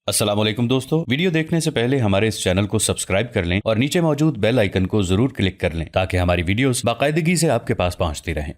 السلام علیکم دوستو، ویڈیو دیکھنے سے پہلے ہمارے اس چینل کو سبسکرائب کر لیں اور نیچے موجود بیل آئیکن کو ضرور کلک کر لیں تاکہ ہماری ویڈیوز باقاعدگی سے آپ کے پاس پہنچتی رہیں۔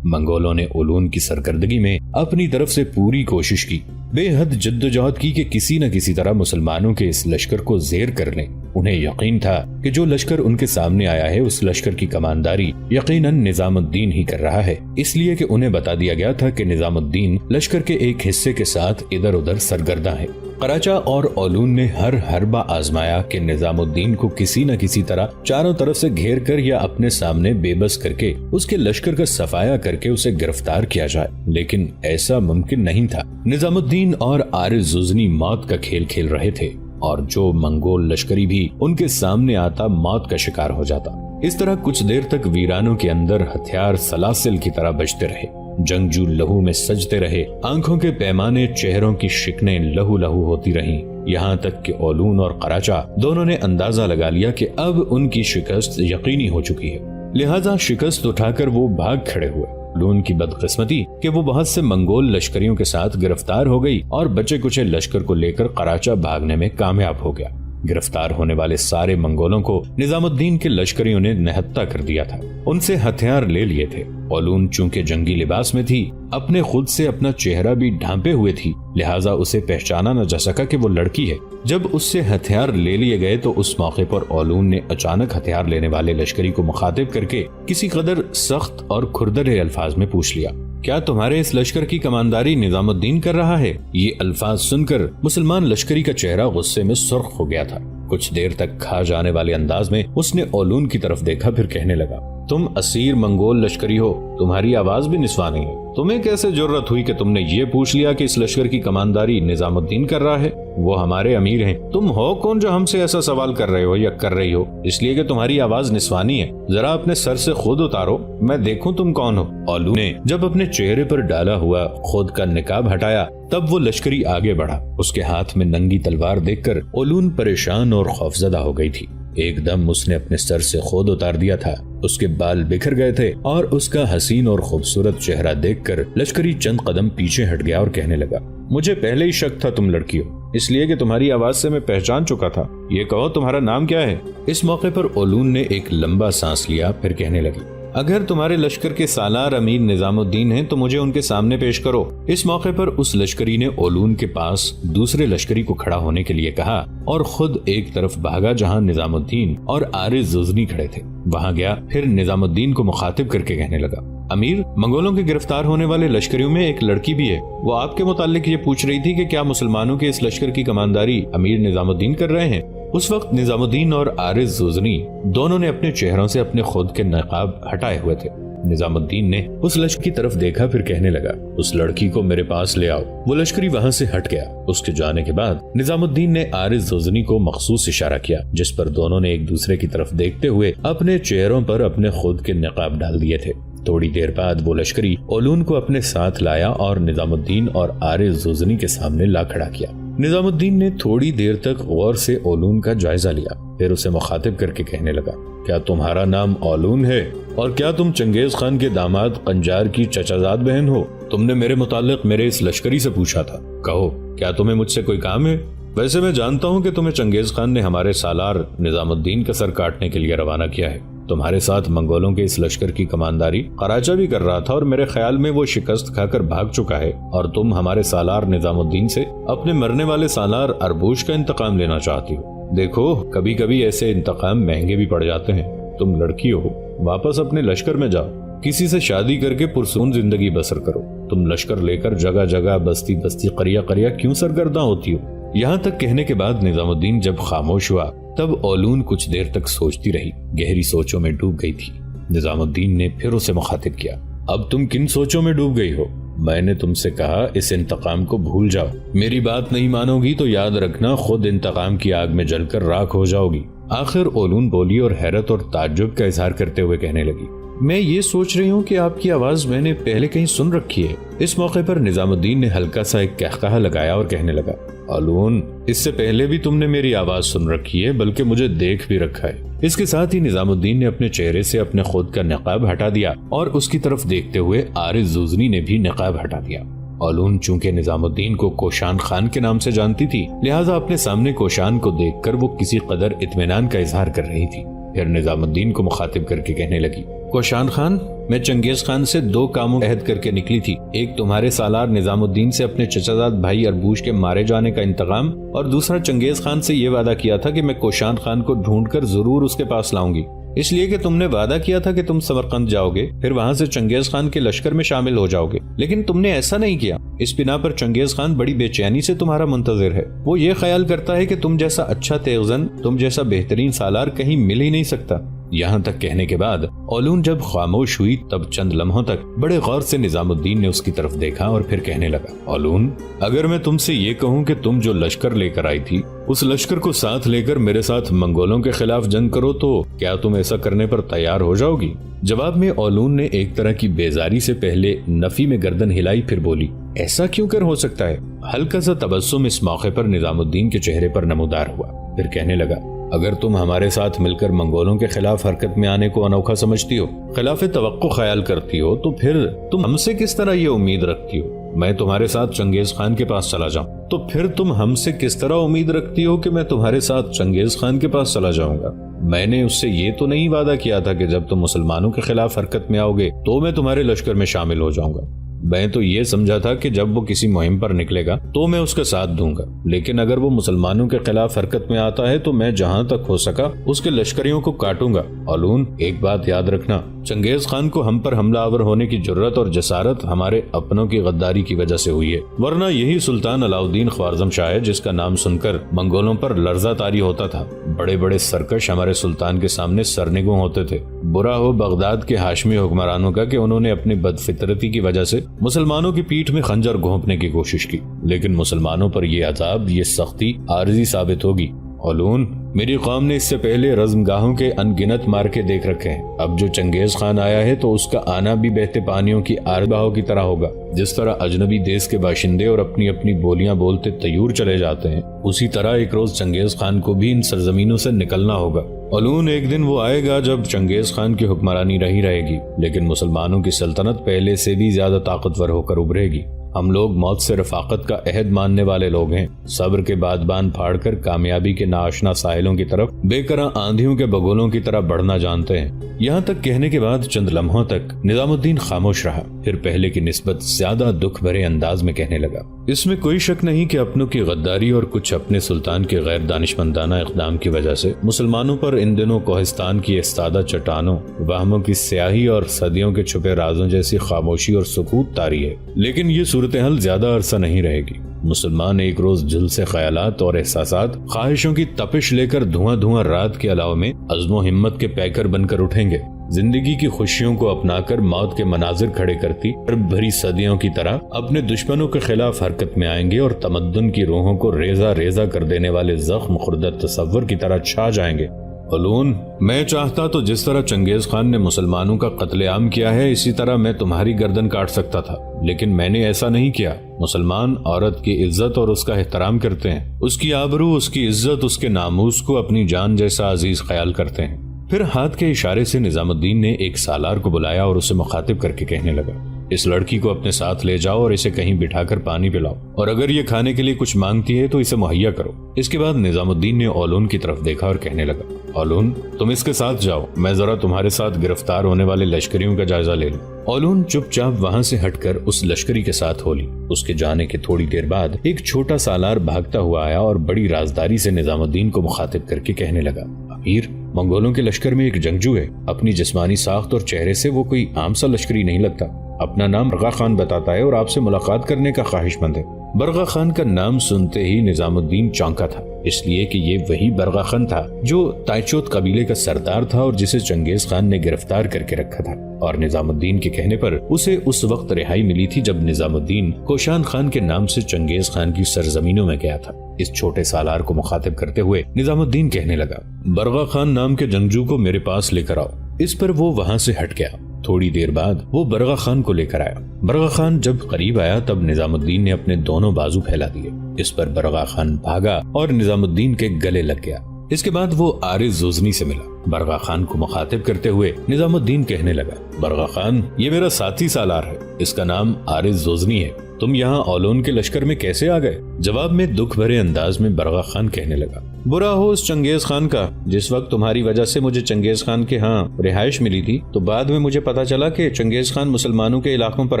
منگولوں نے اولون کی سرکردگی میں اپنی طرف سے پوری کوشش کی، بے حد جدوجہد کی کہ کسی نہ کسی طرح مسلمانوں کے اس لشکر کو زیر کر لیں۔ انہیں یقین تھا کہ جو لشکر ان کے سامنے آیا ہے اس لشکر کی کمانداری یقیناً نظام الدین ہی کر رہا ہے، اس لیے کہ انہیں بتا دیا گیا تھا کہ نظام الدین لشکر کے ایک حصے کے ساتھ ادھر ادھر سرگرداں ہے۔ قراچہ اور اولون نے ہر حربہ آزمایا کہ نظام الدین کو کسی نہ کسی طرح چاروں طرف سے گھیر کر یا اپنے سامنے بے بس کر کے اس کے لشکر کا صفایا کر کے اسے گرفتار کیا جائے، لیکن ایسا ممکن نہیں تھا۔ نظام الدین اور عارض زوزنی موت کا کھیل کھیل رہے تھے اور جو منگول لشکری بھی ان کے سامنے آتا موت کا شکار ہو جاتا۔ اس طرح کچھ دیر تک ویرانوں کے اندر ہتھیار سلاسل کی طرح بجتے رہے، جنگجو لہو میں سجتے رہے، آنکھوں کے پیمانے چہروں کی شکنیں لہو لہو ہوتی رہیں، یہاں تک کہ اولون اور قراچہ دونوں نے اندازہ لگا لیا کہ اب ان کی شکست یقینی ہو چکی ہے، لہذا شکست اٹھا کر وہ بھاگ کھڑے ہوئے۔ اولون کی بدقسمتی کہ وہ بہت سے منگول لشکریوں کے ساتھ گرفتار ہو گئی اور بچے کچے لشکر کو لے کر قراچہ بھاگنے میں کامیاب ہو گیا۔ گرفتار ہونے والے سارے منگولوں کو نظام الدین کے لشکریوں نے نہتہ کر دیا تھا، ان سے ہتھیار لے لیے تھے۔ اولون چونکہ جنگی لباس میں تھی، اپنے خود سے اپنا چہرہ بھی ڈھانپے ہوئے تھی، لہٰذا اسے پہچانا نہ جا سکا کہ وہ لڑکی ہے۔ جب اس سے ہتھیار لے لیے گئے تو اس موقع پر اولون نے اچانک ہتھیار لینے والے لشکری کو مخاطب کر کے کسی قدر سخت اور کھردرے الفاظ میں پوچھ لیا، کیا تمہارے اس لشکر کی کمانداری نظام الدین کر رہا ہے؟ یہ الفاظ سن کر مسلمان لشکری کا چہرہ غصے میں سرخ ہو گیا تھا۔ کچھ دیر تک کھا جانے والے انداز میں اس نے اولون کی طرف دیکھا، پھر کہنے لگا، تم اسیر منگول لشکری ہو، تمہاری آواز بھی نسوانی ہے، تمہیں کیسے جرت ہوئی کہ تم نے یہ پوچھ لیا کہ اس لشکر کی کمانداری نظام الدین کر رہا ہے؟ وہ ہمارے امیر ہیں، تم ہو کون جو ہم سے ایسا سوال کر رہے ہو یا کر رہی ہو؟ اس لیے کہ تمہاری آواز نسوانی ہے، ذرا اپنے سر سے خود اتارو، میں دیکھوں تم کون ہو۔ اولون نے جب اپنے چہرے پر ڈالا ہوا خود کا نقاب ہٹایا تب وہ لشکری آگے بڑھا۔ اس کے ہاتھ میں ننگی تلوار دیکھ کر اولون پریشان اور خوفزدہ ہو گئی تھی۔ ایک دم اس نے اپنے سر سے خود اتار دیا تھا، اس کے بال بکھر گئے تھے اور اس کا حسین اور خوبصورت چہرہ دیکھ کر لشکری چند قدم پیچھے ہٹ گیا اور کہنے لگا، مجھے پہلے ہی شک تھا تم لڑکی ہو، اس لیے کہ تمہاری آواز سے میں پہچان چکا تھا۔ یہ کہو تمہارا نام کیا ہے؟ اس موقع پر اولون نے ایک لمبا سانس لیا، پھر کہنے لگی، اگر تمہارے لشکر کے سالار امیر نظام الدین ہیں تو مجھے ان کے سامنے پیش کرو۔ اس موقع پر اس لشکری نے اولون کے پاس دوسرے لشکری کو کھڑا ہونے کے لیے کہا اور خود ایک طرف بھاگا جہاں نظام الدین اور عارض زوزنی کھڑے تھے، وہاں گیا، پھر نظام الدین کو مخاطب کر کے کہنے لگا، امیر، منگولوں کے گرفتار ہونے والے لشکریوں میں ایک لڑکی بھی ہے، وہ آپ کے متعلق یہ پوچھ رہی تھی کہ کیا مسلمانوں کے اس لشکر کی کمانداری امیر نظام الدین کر رہے ہیں۔ اس وقت نظام الدین اور عارض زوزنی دونوں نے اپنے چہروں سے اپنے خود کے نقاب ہٹائے ہوئے تھے۔ نظام الدین نے اس لشکر کی طرف دیکھا، پھر کہنے لگا، اس لڑکی کو میرے پاس لے آؤ۔ وہ لشکری وہاں سے ہٹ گیا۔ اس کے جانے کے بعد نظام الدین نے عارض زوزنی کو مخصوص اشارہ کیا، جس پر دونوں نے ایک دوسرے کی طرف دیکھتے ہوئے اپنے چہروں پر اپنے خود کے نقاب ڈال دیے تھے۔ تھوڑی دیر بعد وہ لشکری اولون کو اپنے ساتھ لایا اور نظام الدین اور عارض زوزنی کے سامنے لا کھڑا کیا۔ نظام الدین نے تھوڑی دیر تک غور سے اولون کا جائزہ لیا، پھر اسے مخاطب کر کے کہنے لگا، کیا تمہارا نام اولون ہے اور کیا تم چنگیز خان کے داماد قنجار کی چچا زاد بہن ہو؟ تم نے میرے متعلق میرے اس لشکری سے پوچھا تھا، کہو کیا تمہیں مجھ سے کوئی کام ہے؟ ویسے میں جانتا ہوں کہ تمہیں چنگیز خان نے ہمارے سالار نظام الدین کا سر کاٹنے کے لیے روانہ کیا ہے۔ تمہارے ساتھ منگولوں کے اس لشکر کی کمانداری قراچہ بھی کر رہا تھا اور میرے خیال میں وہ شکست کھا کر بھاگ چکا ہے، اور تم ہمارے سالار نظام الدین سے اپنے مرنے والے سالار اربوش کا انتقام لینا چاہتی ہو۔ دیکھو، کبھی کبھی ایسے انتقام مہنگے بھی پڑ جاتے ہیں۔ تم لڑکی ہو، واپس اپنے لشکر میں جاؤ، کسی سے شادی کر کے پرسکون زندگی بسر کرو۔ تم لشکر لے کر جگہ جگہ بستی بستی قریہ قریہ کیوں سرگرداں ہوتی ہو؟ یہاں تک کہنے کے بعد نظام الدین جب خاموش ہوا تب اولون کچھ دیر تک سوچتی رہی، گہری سوچوں میں ڈوب گئی تھی۔ نظام الدین نے پھر اسے مخاطب کیا، اب تم کن سوچوں میں ڈوب گئی ہو؟ میں نے تم سے کہا اس انتقام کو بھول جاؤ، میری بات نہیں مانو گی تو یاد رکھنا خود انتقام کی آگ میں جل کر راکھ ہو جاؤ گی۔ آخر اولون بولی اور حیرت اور تعجب کا اظہار کرتے ہوئے کہنے لگی، میں یہ سوچ رہی ہوں کہ آپ کی آواز میں نے پہلے کہیں سن رکھی ہے۔ اس موقع پر نظام الدین نے ہلکا سا ایک قہقہہ لگایا اور کہنے لگا، اولون، اس سے پہلے بھی تم نے میری آواز سن رکھی ہے، بلکہ مجھے دیکھ بھی رکھا ہے۔ اس کے ساتھ ہی نظام الدین نے اپنے چہرے سے اپنے خود کا نقاب ہٹا دیا اور اس کی طرف دیکھتے ہوئے عارض زوزنی نے بھی نقاب ہٹا دیا۔ اولون چونکہ نظام الدین کو کوشان خان کے نام سے جانتی تھی، لہٰذا اپنے سامنے کوشان کو دیکھ کر وہ کسی قدر اطمینان کا اظہار کر رہی تھی۔ پھر نظام الدین کو مخاطب کر کے کہنے لگی، کوشان خان، میں چنگیز خان سے 2 کاموں عہد کر کے نکلی تھی، ایک تمہارے سالار نظام الدین سے اپنے چچا زاد بھائی اربوش کے مارے جانے کا انتقام، اور دوسرا چنگیز خان سے یہ وعدہ کیا تھا کہ میں کوشان خان کو ڈھونڈ کر ضرور اس کے پاس لاؤں گی، اس لیے کہ تم نے وعدہ کیا تھا کہ تم سمرقند جاؤ گے، پھر وہاں سے چنگیز خان کے لشکر میں شامل ہو جاؤ گے، لیکن تم نے ایسا نہیں کیا۔ اس بنا پر چنگیز خان بڑی بے چینی سے تمہارا منتظر ہے، وہ یہ خیال کرتا ہے کہ تم جیسا اچھا تیغزن، تم جیسا بہترین سالار کہیں مل ہی نہیں سکتا۔ یہاں تک کہنے کے بعد اولون جب خاموش ہوئی تب چند لمحوں تک بڑے غور سے نظام الدین نے اس کی طرف دیکھا اور پھر کہنے لگا، اولون، اگر میں تم سے یہ کہوں کہ تم جو لشکر لے کر آئی تھی اس لشکر کو ساتھ لے کر میرے ساتھ منگولوں کے خلاف جنگ کرو تو کیا تم ایسا کرنے پر تیار ہو جاؤ گی؟ جواب میں اولون نے ایک طرح کی بیزاری سے پہلے نفی میں گردن ہلائی، پھر بولی، ایسا کیوں کر ہو سکتا ہے؟ ہلکا سا تبسم اس موقع پر نظام الدین کے چہرے پر نمودار ہوا، پھر کہنے لگا، اگر تم ہمارے ساتھ مل کر منگولوں کے خلاف حرکت میں آنے کو انوکھا سمجھتی ہو، خلاف توقع خیال کرتی ہو، تو پھر تم ہم سے کس طرح یہ امید رکھتی ہو میں تمہارے ساتھ چنگیز خان کے پاس چلا جاؤں؟ تو پھر تم ہم سے کس طرح امید رکھتی ہو کہ میں تمہارے ساتھ چنگیز خان کے پاس چلا جاؤں گا؟ میں نے اس سے یہ تو نہیں وعدہ کیا تھا کہ جب تم مسلمانوں کے خلاف حرکت میں آؤ گے تو میں تمہارے لشکر میں شامل ہو جاؤں گا۔ میں تو یہ سمجھا تھا کہ جب وہ کسی مہم پر نکلے گا تو میں اس کا ساتھ دوں گا، لیکن اگر وہ مسلمانوں کے خلاف حرکت میں آتا ہے تو میں جہاں تک ہو سکا اس کے لشکریوں کو کاٹوں گا۔ اولون، ایک بات یاد رکھنا، چنگیز خان کو ہم پر حملہ آور ہونے کی جرت اور جسارت ہمارے اپنوں کی غداری کی وجہ سے ہوئی ہے، ورنہ یہی سلطان علاؤدین خوارزم شاہ ہے جس کا نام سن کر منگولوں پر لرزہ طاری ہوتا تھا۔ بڑے بڑے سرکش ہمارے سلطان کے سامنے سرنگوں ہوتے تھے۔ برا ہو بغداد کے ہاشمی حکمرانوں کا کہ انہوں نے اپنی بدفطرتی کی وجہ سے مسلمانوں کی پیٹھ میں خنجر گھونپنے کی کوشش کی، لیکن مسلمانوں پر یہ عذاب، یہ سختی عارضی ثابت ہوگی۔ اولون، میری قوم نے اس سے پہلے رزم گاہوں کے انگنت مار کے دیکھ رکھے ہیں، اب جو چنگیز خان آیا ہے تو اس کا آنا بھی بہتے پانیوں کی آرباہوں کی طرح ہوگا۔ جس طرح اجنبی دیس کے باشندے اور اپنی اپنی بولیاں بولتے تیور چلے جاتے ہیں، اسی طرح ایک روز چنگیز خان کو بھی ان سرزمینوں سے نکلنا ہوگا۔ اولون، ایک دن وہ آئے گا جب چنگیز خان کی حکمرانی نہیں رہے گی، لیکن مسلمانوں کی سلطنت پہلے سے بھی زیادہ طاقتور ہو کر ابھرے گی۔ ہم لوگ موت سے رفاقت کا عہد ماننے والے لوگ ہیں، صبر کے بادبان پھاڑ کر کامیابی کے ناآشنا ساحلوں کی طرف بے کرا آندھیوں کے بگولوں کی طرح بڑھنا جانتے ہیں۔ یہاں تک کہنے کے بعد چند لمحوں تک نظام الدین خاموش رہا، پھر پہلے کی نسبت زیادہ دکھ بھرے انداز میں کہنے لگا، اس میں کوئی شک نہیں کہ اپنوں کی غداری اور کچھ اپنے سلطان کے غیر دانشمندانہ اقدام کی وجہ سے مسلمانوں پر ان دنوں کوہستان کی استادہ چٹانوں، وہموں کی سیاہی اور صدیوں کے چھپے رازوں جیسی خاموشی اور سکوت طاری ہے، لیکن یہ صورتحال زیادہ عرصہ نہیں رہے گی۔ مسلمان ایک روز جل سے خیالات اور احساسات، خواہشوں کی تپش لے کر دھواں دھواں رات کے علاوہ میں عزم و ہمت کے پیکر بن کر اٹھیں گے، زندگی کی خوشیوں کو اپنا کر موت کے مناظر کھڑے کرتی بھری صدیوں کی طرح اپنے دشمنوں کے خلاف حرکت میں آئیں گے اور تمدن کی روحوں کو ریزہ ریزہ کر دینے والے زخم خوردہ تصور کی طرح چھا جائیں گے۔ اولون، میں چاہتا تو جس طرح چنگیز خان نے مسلمانوں کا قتل عام کیا ہے اسی طرح میں تمہاری گردن کاٹ سکتا تھا، لیکن میں نے ایسا نہیں کیا۔ مسلمان عورت کی عزت اور اس کا احترام کرتے ہیں، اس کی آبرو، اس کی عزت، اس کے ناموس کو اپنی جان جیسا عزیز خیال کرتے ہیں۔ پھر ہاتھ کے اشارے سے نظام الدین نے ایک سالار کو بلایا اور اسے مخاطب کر کے کہنے لگا، اس لڑکی کو اپنے ساتھ لے جاؤ اور اسے کہیں بٹھا کر پانی پلاؤ، اور اگر یہ کھانے کے لیے کچھ مانگتی ہے تو اسے مہیا کرو۔ اس کے بعد نظام الدین نے اولون کی طرف دیکھا اور کہنے لگا، اولون، تم اس کے ساتھ جاؤ، میں ذرا تمہارے ساتھ گرفتار ہونے والے لشکریوں کا جائزہ لے لوں۔ اولون چپ چاپ وہاں سے ہٹ کر اس لشکری کے ساتھ ہو لی۔ اس کے جانے کے تھوڑی دیر بعد ایک چھوٹا سالار بھاگتا ہوا آیا اور بڑی رازداری سے نظام الدین کو مخاطب کر کے کہنے لگا، امیر، منگولوں کے لشکر میں ایک جنگجو ہے، اپنی جسمانی ساخت اور چہرے سے وہ کوئی عام سا لشکری نہیں لگتا، اپنا نام برغا خان بتاتا ہے اور آپ سے ملاقات کرنے کا خواہش مند ہے۔ برغا خان کا نام سنتے ہی نظام الدین چونکا تھا، اس لیے کہ یہ وہی برغا خان تھا جو تائچوت قبیلے کا سردار تھا اور جسے چنگیز خان نے گرفتار کر کے رکھا تھا، اور نظام الدین کے کہنے پر اسے اس وقت رہائی ملی تھی جب نظام الدین کوشان خان کے نام سے چنگیز خان کی سرزمینوں میں گیا تھا۔ اس چھوٹے سالار کو مخاطب کرتے ہوئے نظام الدین کہنے لگا، برغا خان نام کے جنگجو کو میرے پاس لے کر آؤ۔ اس پر وہ وہاں سے ہٹ گیا۔ تھوڑی دیر بعد وہ برغا خان کو لے کر آیا۔ برغا خان جب قریب آیا تب نظام الدین نے اپنے دونوں بازو پھیلا دیے۔ اس پر برغا خان بھاگا اور نظام الدین کے گلے لگ گیا۔ اس کے بعد وہ عارض زوزنی سے ملا۔ برغا خان کو مخاطب کرتے ہوئے نظام الدین کہنے لگا، برغا خان، یہ میرا ساتھی سالار ہے، اس کا نام عارض زوزنی ہے، تم یہاں اولون کے لشکر میں کیسے آ گئے؟ جواب میں دکھ بھرے انداز میں برغا خان کہنے لگا، برا ہو اس چنگیز خان کا، جس وقت تمہاری وجہ سے مجھے چنگیز خان کے ہاں رہائش ملی تھی تو بعد میں مجھے پتا چلا کہ چنگیز خان مسلمانوں کے علاقوں پر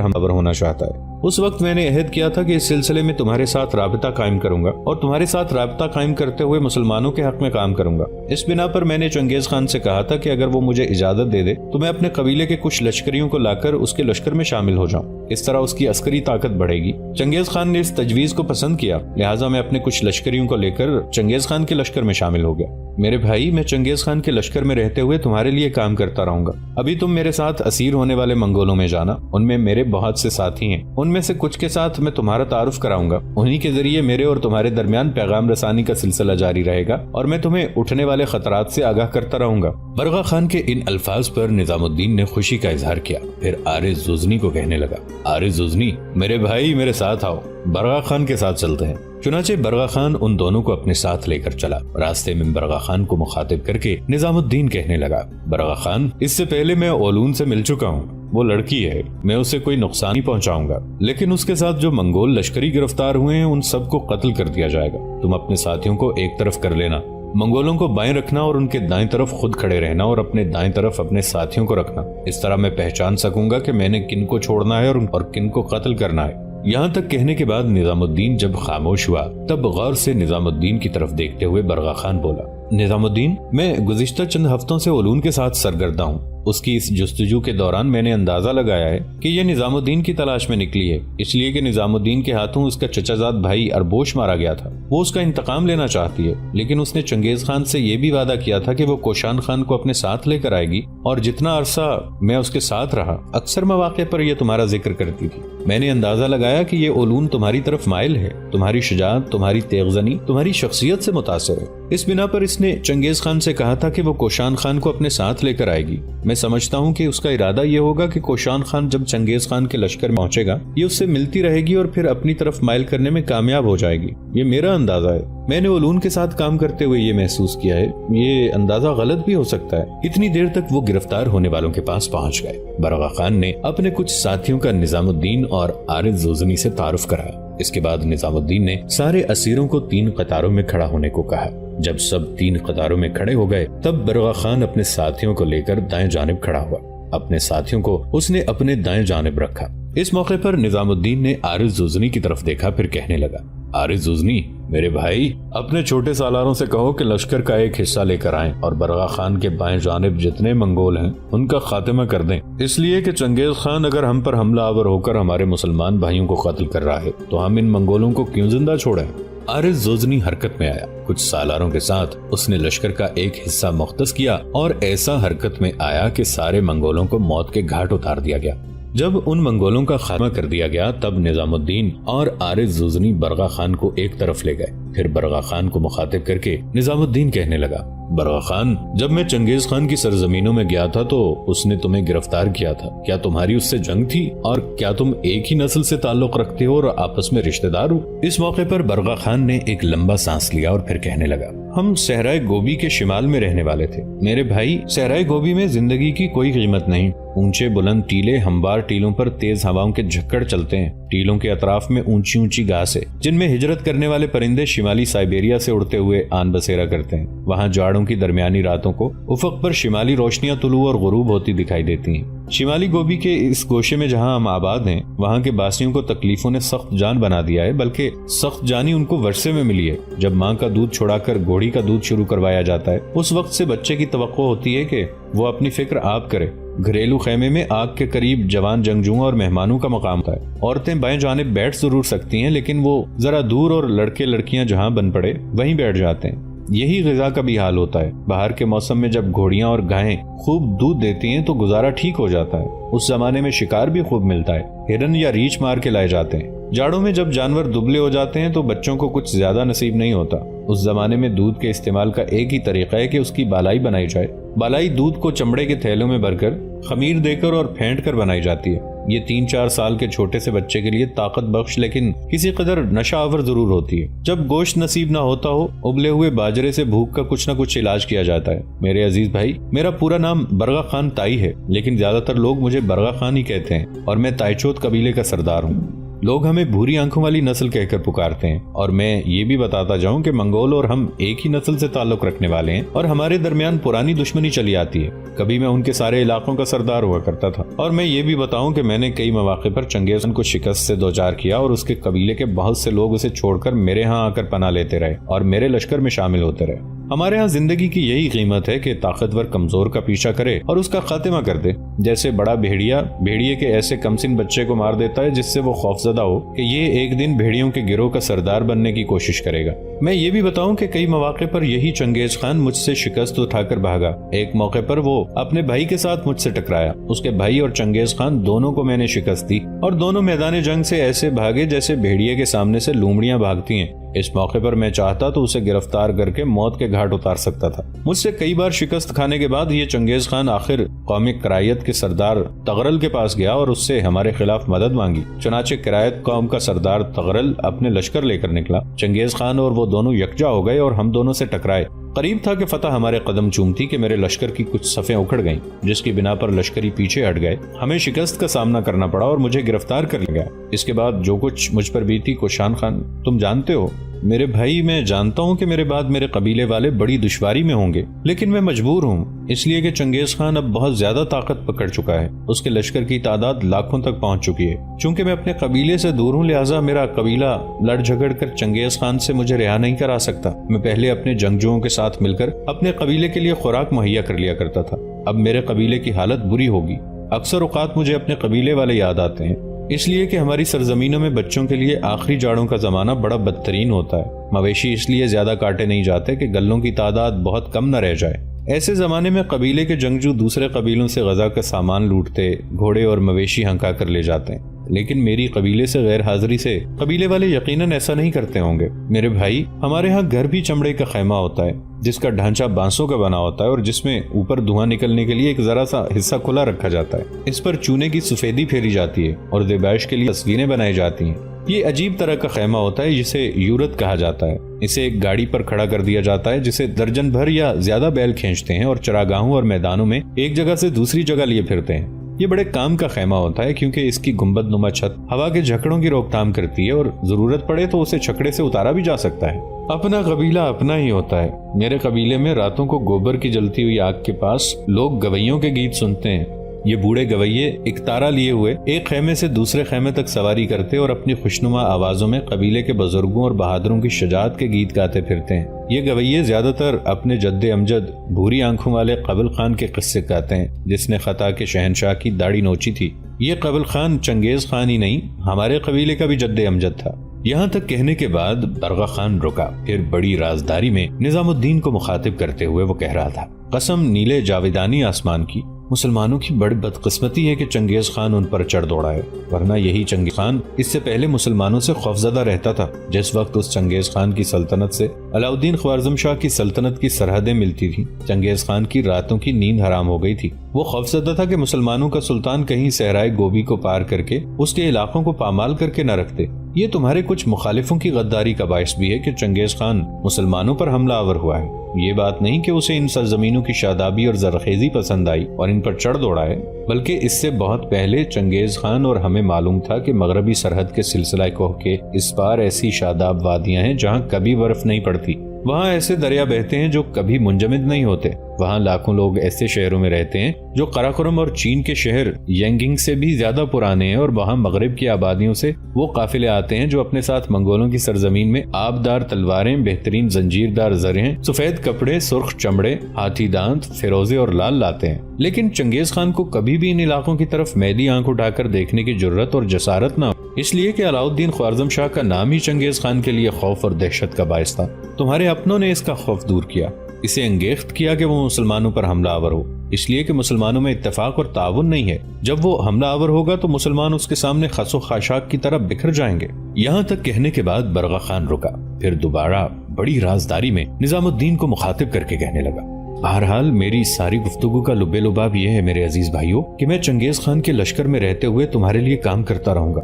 حملہ ہونا چاہتا ہے۔ اس وقت میں نے عہد کیا تھا کہ اس سلسلے میں تمہارے ساتھ رابطہ قائم کروں گا اور تمہارے ساتھ رابطہ قائم کرتے ہوئے مسلمانوں کے حق میں کام کروں گا۔ اس بنا پر میں نے چنگیز خان سے کہا تھا کہ اگر وہ مجھے اجازت دے دے تو میں اپنے قبیلے کے کچھ لشکریوں کو لا کر اس کے لشکر میں شامل ہو جاؤں، اس طرح اس کی عسکری طاقت بڑھے گی۔ چنگیز خان نے اس تجویز کو پسند کیا، لہٰذا میں اپنے کچھ لشکریوں کو لے کر چنگیز خان کے لشکر میں شامل ہو گیا۔ میرے بھائی، میں چنگیز خان کے لشکر میں رہتے ہوئے تمہارے لیے کام کرتا رہوں گا۔ ابھی تم میرے ساتھ اسیر ہونے والے منگولوں میں جانا، ان میں میرے بہت سے ساتھی ہیں، ان میں سے کچھ کے ساتھ میں تمہارا تعارف کراؤں گا، انہی کے ذریعے میرے اور تمہارے درمیان پیغام رسانی کا سلسلہ جاری رہے گا اور میں تمہیں اٹھنے والے خطرات سے آگاہ کرتا رہوں گا۔ برغا خان کے ان الفاظ پر نظام الدین نے خوشی کا اظہار کیا، پھر عارض زوزنی کو کہنے لگا، عارض زوزنی، میرے بھائی، میرے ساتھ آؤ، برغا خان کے ساتھ چلتے ہیں۔ چنانچہ برغا خان ان دونوں کو اپنے ساتھ لے کر چلا۔ راستے میں برغا خان کو مخاطب کر کے نظام الدین کہنے لگا، برغا خان، اس سے پہلے میں اولون سے مل چکا ہوں، وہ لڑکی ہے، میں اسے کوئی نقصان نہیں پہنچاؤں گا، لیکن اس کے ساتھ جو منگول لشکری گرفتار ہوئے ہیں ان سب کو قتل کر دیا جائے گا۔ تم اپنے ساتھیوں کو ایک طرف کر لینا، منگولوں کو بائیں رکھنا اور ان کے دائیں طرف خود کھڑے رہنا اور اپنے دائیں طرف اپنے ساتھیوں کو رکھنا، اس طرح میں پہچان سکوں گا کہ میں نے کن کو چھوڑنا ہے اور کن کو قتل کرنا ہے۔ یہاں تک کہنے کے بعد نظام الدین جب خاموش ہوا تب غور سے نظام الدین کی طرف دیکھتے ہوئے برغا خان بولا، نظام الدین، میں گزشتہ چند ہفتوں سے اولون کے ساتھ سرگردہ ہوں۔ اس کی اس جستجو کے دوران میں نے اندازہ لگایا ہے کہ یہ نظام الدین کی تلاش میں نکلی ہے، اس لیے کہ نظام الدین کے ہاتھوں اس کا چچا زاد بھائی اربوش مارا گیا تھا۔ وہ اس کا انتقام لینا چاہتی ہے، لیکن اس نے چنگیز خان سے یہ بھی وعدہ کیا تھا کہ وہ کوشان خان کو اپنے ساتھ لے کر آئے گی، اور جتنا عرصہ میں اس کے ساتھ رہا اکثر مواقع پر یہ تمہارا ذکر کرتی تھی۔ میں نے اندازہ لگایا کہ یہ اولون تمہاری طرف مائل ہے، تمہاری شجاعت، تمہاری تیغزنی، تمہاری شخصیت سے متاثر ہے۔ اس بنا پر اس نے چنگیز خان سے کہا تھا کہ وہ کوشان خان کو اپنے ساتھ لے کر آئے گی۔ میں سمجھتا ہوں کہ اس کا ارادہ یہ ہوگا کہ کوشان خان جب چنگیز خان کے لشکر میں پہنچے گا یہ اس سے ملتی رہے گی اور پھر اپنی طرف مائل کرنے میں کامیاب ہو جائے گی۔ یہ میرا اندازہ ہے، میں نے اولون کے ساتھ کام کرتے ہوئے یہ محسوس کیا ہے، یہ اندازہ غلط بھی ہو سکتا ہے۔ اتنی دیر تک وہ گرفتار ہونے والوں کے پاس پہنچ گئے۔ برغا خان نے اپنے کچھ ساتھیوں کا نظام الدین اور عارض زوزنی سے تعارف کرایا۔ اس کے بعد نظام الدین نے سارے اسیروں کو 3 قطاروں میں کھڑا ہونے کو کہا۔ جب سب 3 قطاروں میں کھڑے ہو گئے تب برغا خان اپنے ساتھیوں کو لے کر دائیں جانب کھڑا ہوا۔ اپنے ساتھیوں کو اس نے اپنے دائیں جانب رکھا۔ اس موقع پر نظام الدین نے عارض زوزنی کی طرف دیکھا، پھر کہنے لگا، عارض زوزنی، میرے بھائی، اپنے چھوٹے سالاروں سے کہو کہ لشکر کا ایک حصہ لے کر آئیں اور برغا خان کے بائیں جانب جتنے منگول ہیں ان کا خاتمہ کر دیں، اس لیے کہ چنگیز خان اگر ہم پر حملہ آور ہو کر ہمارے مسلمان بھائیوں کو قتل کر رہا ہے تو ہم ان منگولوں کو کیوں زندہ چھوڑیں۔ عارض زوزنی حرکت میں آیا۔ کچھ سالاروں کے ساتھ اس نے لشکر کا ایک حصہ مختص کیا اور ایسا حرکت میں آیا کہ سارے منگولوں کو موت کے گھاٹ اتار دیا گیا۔ جب ان منگولوں کا خاتمہ کر دیا گیا تب نظام الدین اور عارض زوزنی برغا خان کو ایک طرف لے گئے۔ پھر برغا خان کو مخاطب کر کے نظام الدین کہنے لگا، برغا خان، جب میں چنگیز خان کی سرزمینوں میں گیا تھا تو اس نے تمہیں گرفتار کیا تھا، کیا تمہاری اس سے جنگ تھی اور کیا تم ایک ہی نسل سے تعلق رکھتے ہو اور آپس میں رشتہ دار ہو؟ اس موقع پر برغا خان نے ایک لمبا سانس لیا اور پھر کہنے لگا، ہم صحرائے گوبی کے شمال میں رہنے والے تھے میرے بھائی۔ صحرائے گوبی میں زندگی کی کوئی قیمت نہیں، اونچے بلند ٹیلے ہموار ٹیلوں پر تیز ہواؤں کے جھکڑ چلتے ہیں، ٹیلوں کے اطراف میں اونچی اونچی گھاس ہے جن میں ہجرت کرنے والے پرندے شمالی سائبیریا سے اڑتے ہوئے آن بسیرا کرتے ہیں۔ وہاں جاڑوں کی درمیانی راتوں کو افق پر شمالی روشنیاں طلوع اور غروب ہوتی دکھائی دیتی ہیں۔ شمالی گوبی کے اس گوشے میں جہاں ہم آباد ہیں وہاں کے باسیوں کو تکلیفوں نے سخت جان بنا دیا ہے، بلکہ سخت جانی ان کو ورثے میں ملی ہے۔ جب ماں کا دودھ چھوڑا کر گھوڑی کا دودھ شروع کروایا جاتا ہے اس وقت سے بچے کی توقع ہوتی ہے کہ وہ اپنی فکر آپ کرے۔ گھریلو خیمے میں آگ کے قریب جوان جنگجوؤں اور مہمانوں کا مقام ہوتا ہے۔ عورتیں بائیں جانب بیٹھ ضرور سکتی ہیں لیکن وہ ذرا دور، اور لڑکے لڑکیاں جہاں بن پڑے وہیں بیٹھ جاتے ہیں۔ یہی غذا کا بھی حال ہوتا ہے۔ باہر کے موسم میں جب گھوڑیاں اور گائیں خوب دودھ دیتی ہیں تو گزارا ٹھیک ہو جاتا ہے۔ اس زمانے میں شکار بھی خوب ملتا ہے، ہرن یا ریچھ مار کے لائے جاتے ہیں۔ جاڑوں میں جب جانور دبلے ہو جاتے ہیں تو بچوں کو کچھ زیادہ نصیب نہیں ہوتا۔ اس زمانے میں دودھ کے استعمال کا ایک ہی طریقہ ہے کہ اس کی بالائی بنائی جائے۔ بالائی دودھ کو چمڑے کے تھیلوں میں بھر کر خمیر دے کر اور پھینٹ کر بنائی جاتی ہے۔ یہ 3-4 سال کے چھوٹے سے بچے کے لیے طاقت بخش لیکن کسی قدر نشہ آور ضرور ہوتی ہے۔ جب گوشت نصیب نہ ہوتا ہو، ابلے ہوئے باجرے سے بھوک کا کچھ نہ کچھ علاج کیا جاتا ہے۔ میرے عزیز بھائی، میرا پورا نام برغا خان تائی ہے، لیکن زیادہ تر لوگ مجھے برغا خان ہی کہتے ہیں، اور میں تائی چوت قبیلے کا سردار ہوں۔ لوگ ہمیں بھوری آنکھوں والی نسل کہہ کر پکارتے ہیں، اور میں یہ بھی بتاتا جاؤں کہ منگول اور ہم ایک ہی نسل سے تعلق رکھنے والے ہیں، اور ہمارے درمیان پرانی دشمنی چلی آتی ہے۔ کبھی میں ان کے سارے علاقوں کا سردار ہوا کرتا تھا، اور میں یہ بھی بتاؤں کہ میں نے کئی مواقع پر چنگیز خان کو شکست سے دوچار کیا، اور اس کے قبیلے کے بہت سے لوگ اسے چھوڑ کر میرے ہاں آ کر پناہ لیتے رہے اور میرے لشکر میں شامل ہوتے رہے۔ ہمارے ہاں زندگی کی یہی قیمت ہے کہ طاقتور کمزور کا پیچھا کرے اور اس کا خاتمہ کر دے۔ جیسے بڑا بھیڑیے کے ایسے کمسن بچے کو مار دیتا ہے جس سے وہ خوفزدہ ہو کہ یہ ایک دن بھیڑیوں کے گروہ کا سردار بننے کی کوشش کرے گا۔ میں یہ بھی بتاؤں کہ کئی مواقع پر یہی چنگیز خان مجھ سے شکست اٹھا کر بھاگا۔ ایک موقع پر وہ اپنے بھائی کے ساتھ مجھ سے ٹکرایا۔ اس کے بھائی اور چنگیز خان دونوں کو میں نے شکست دی، اور دونوں میدان جنگ سے ایسے بھاگے جیسے بھیڑیے کے سامنے سے لومڑیاں بھاگتی ہیں۔ اس موقع پر میں چاہتا تو اسے گرفتار کر کے موت کے گھاٹ اتار سکتا تھا۔ مجھ سے کئی بار شکست کھانے کے بعد یہ چنگیز خان آخر قومی کرائیت کے سردار تغرل کے پاس گیا اور اس سے ہمارے خلاف مدد مانگی۔ چنانچہ کرائیت قوم کا سردار تغرل اپنے لشکر لے کر نکلا۔ چنگیز خان اور وہ دونوں یکجا ہو گئے اور ہم دونوں سے ٹکرائے۔ قریب تھا کہ فتح ہمارے قدم چومتی کہ میرے لشکر کی کچھ صفیں اکھڑ گئیں، جس کی بنا پر لشکری پیچھے ہٹ گئے۔ ہمیں شکست کا سامنا کرنا پڑا اور مجھے گرفتار کر لیا گیا۔ اس کے بعد جو کچھ مجھ پر بیتی کوشان خان تم جانتے ہو۔ میرے بھائی، میں جانتا ہوں کہ میرے بعد میرے قبیلے والے بڑی دشواری میں ہوں گے، لیکن میں مجبور ہوں، اس لیے کہ چنگیز خان اب بہت زیادہ طاقت پکڑ چکا ہے۔ اس کے لشکر کی تعداد لاکھوں تک پہنچ چکی ہے۔ چونکہ میں اپنے قبیلے سے دور ہوں، لہٰذا میرا قبیلہ لڑ جھگڑ کر چنگیز خان سے مجھے رہا نہیں کرا سکتا۔ میں پہلے اپنے جنگجوؤں کے ساتھ مل کر اپنے قبیلے کے لیے خوراک مہیا کر لیا کرتا تھا۔ اب میرے قبیلے کی حالت بری ہوگی۔ اکثر اوقات مجھے اپنے قبیلے والے یاد آتے ہیں، اس لیے کہ ہماری سرزمینوں میں بچوں کے لیے آخری جاڑوں کا زمانہ بڑا بدترین ہوتا ہے۔ مویشی اس لیے زیادہ کاٹے نہیں جاتے کہ گلوں کی تعداد بہت کم نہ رہ جائے۔ ایسے زمانے میں قبیلے کے جنگجو دوسرے قبیلوں سے غذا کا سامان لوٹتے، گھوڑے اور مویشی ہنکا کر لے جاتے ہیں، لیکن میری قبیلے سے غیر حاضری سے قبیلے والے یقیناً ایسا نہیں کرتے ہوں گے۔ میرے بھائی، ہمارے ہاں گھر بھی چمڑے کا خیمہ ہوتا ہے، جس کا ڈھانچہ بانسوں کا بنا ہوتا ہے اور جس میں اوپر دھواں نکلنے کے لیے ایک ذرا سا حصہ کھلا رکھا جاتا ہے۔ اس پر چونے کی سفیدی پھیری جاتی ہے اور زیبائش کے لیے تصویریں بنائی جاتی ہیں۔ یہ عجیب طرح کا خیمہ ہوتا ہے جسے یورت کہا جاتا ہے۔ اسے ایک گاڑی پر کھڑا کر دیا جاتا ہے جسے درجن بھر یا زیادہ بیل کھینچتے ہیں اور چراگاہوں اور میدانوں میں ایک جگہ سے دوسری جگہ لیے پھرتے ہیں۔ یہ بڑے کام کا خیمہ ہوتا ہے کیونکہ اس کی گنبد نما چھت ہوا کے جھکڑوں کی روک تھام کرتی ہے اور ضرورت پڑے تو اسے چھکڑے سے اتارا بھی جا سکتا ہے۔ اپنا قبیلہ اپنا ہی ہوتا ہے۔ میرے قبیلے میں راتوں کو گوبر کی جلتی ہوئی آگ کے پاس لوگ گویوں کے گیت سنتے ہیں۔ یہ بوڑھے گویے ایک تارا لیے ہوئے ایک خیمے سے دوسرے خیمے تک سواری کرتے اور اپنی خوشنما آوازوں میں قبیلے کے بزرگوں اور بہادروں کی شجاعت کے گیت گاتے پھرتے ہیں۔ یہ گویے زیادہ تر اپنے جد امجد بھوری آنکھوں والے قبل خان کے قصے گاتے ہیں، جس نے خطا کے شہنشاہ کی داڑھی نوچی تھی۔ یہ قبل خان چنگیز خان ہی نہیں، ہمارے قبیلے کا بھی جد امجد تھا۔ یہاں تک کہنے کے بعد برغا خان رکا، پھر بڑی رازداری میں نظام الدین کو مخاطب کرتے ہوئے وہ کہہ رہا تھا، قسم نیلے جاویدانی آسمان کی، مسلمانوں کی بڑی بدقسمتی ہے کہ چنگیز خان ان پر چڑھ دوڑا ہے، ورنہ یہی چنگیز خان اس سے پہلے مسلمانوں سے خوفزدہ رہتا تھا۔ جس وقت اس چنگیز خان کی سلطنت سے علاؤدین خوارزم شاہ کی سلطنت کی سرحدیں ملتی تھیں، چنگیز خان کی راتوں کی نیند حرام ہو گئی تھی۔ وہ خوفزدہ تھا کہ مسلمانوں کا سلطان کہیں صحرائے گوبی کو پار کر کے اس کے علاقوں کو پامال کر کے نہ رکھتے۔ یہ تمہارے کچھ مخالفوں کی غداری کا باعث بھی ہے کہ چنگیز خان مسلمانوں پر حملہ آور ہوا ہے۔ یہ بات نہیں کہ اسے ان سرزمینوں کی شادابی اور زرخیزی پسند آئی اور ان پر چڑھ دوڑا ہے، بلکہ اس سے بہت پہلے چنگیز خان اور ہمیں معلوم تھا کہ مغربی سرحد کے سلسلہ کوہ کے اس پار ایسی شاداب وادیاں ہیں جہاں کبھی برف نہیں پڑتی، وہاں ایسے دریا بہتے ہیں جو کبھی منجمد نہیں ہوتے، وہاں لاکھوں لوگ ایسے شہروں میں رہتے ہیں جو قراقرم اور چین کے شہر ینگنگ سے بھی زیادہ پرانے ہیں، اور وہاں مغرب کی آبادیوں سے وہ قافلے آتے ہیں جو اپنے ساتھ منگولوں کی سرزمین میں آبدار تلواریں، بہترین زنجیردار زرہیں، سفید کپڑے، سرخ چمڑے، ہاتھی دانت، فیروزے اور لال لاتے ہیں۔ لیکن چنگیز خان کو کبھی بھی ان علاقوں کی طرف میلی آنکھ اٹھا کر دیکھنے کی جرت اور جسارت نہ ہو، اس لیے کہ علاؤدین خوارزم شاہ کا نام ہی چنگیز خان کے لیے خوف اور دہشت کا باعث تھا۔ تمہارے اپنوں نے اس کا خوف دور کیا، اسے انگیخت کیا کہ وہ مسلمانوں پر حملہ آور ہو، اس لیے کہ مسلمانوں میں اتفاق اور تعاون نہیں ہے۔ جب وہ حملہ آور ہوگا تو مسلمان اس کے سامنے خس و خاشاک کی طرح بکھر جائیں گے۔ یہاں تک کہنے کے بعد برغا خان رکا، پھر دوبارہ بڑی رازداری میں نظام الدین کو مخاطب کر کے کہنے لگا، بہرحال میری ساری گفتگو کا لب لباب یہ ہے میرے عزیز بھائیوں کہ میں چنگیز خان کے لشکر میں رہتے ہوئے تمہارے لیے کام کرتا رہوں گا۔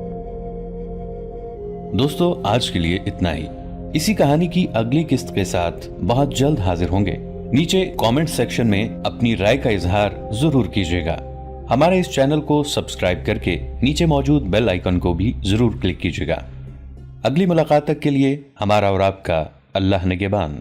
دوستو آج کے لیے اتنا ہی۔ اسی کہانی کی اگلی قسط کے ساتھ بہت جلد حاضر ہوں گے۔ نیچے کامنٹ سیکشن میں اپنی رائے کا اظہار ضرور کیجیے گا۔ ہمارے اس چینل کو سبسکرائب کر کے نیچے موجود بیل آئیکن کو بھی ضرور کلک کیجیے گا۔ اگلی ملاقات تک کے لیے ہمارا اور آپ کا اللہ نگہبان۔